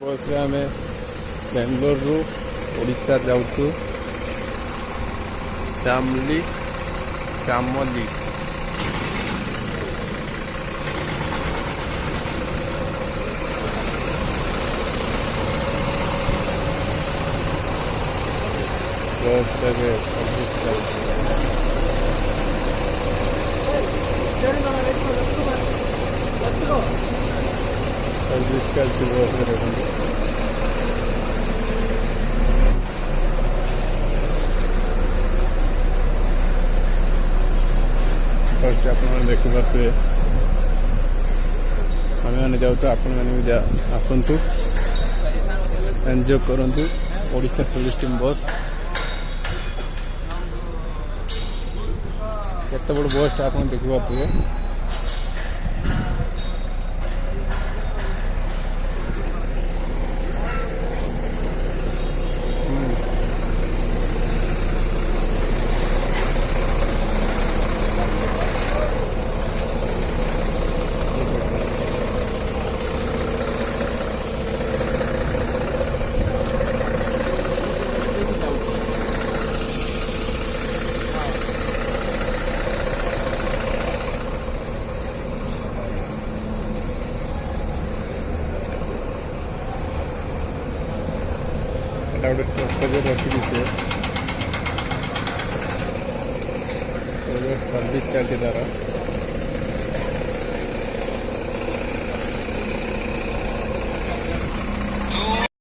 बस रे आम बेंगलोर रु ओडिशा जाऊँ श्यामली श्यामली बस सर्विस चलती बस फर्स्ट आपने देखिपे आम मैंने जाऊँ आपण मैंने भी आसतु एंजॉय करूँ ओडिशा टूरिस्ट बस केते बड़ बस आप देखिपे गोटे स्टपेज रखी सर्विस चलती तार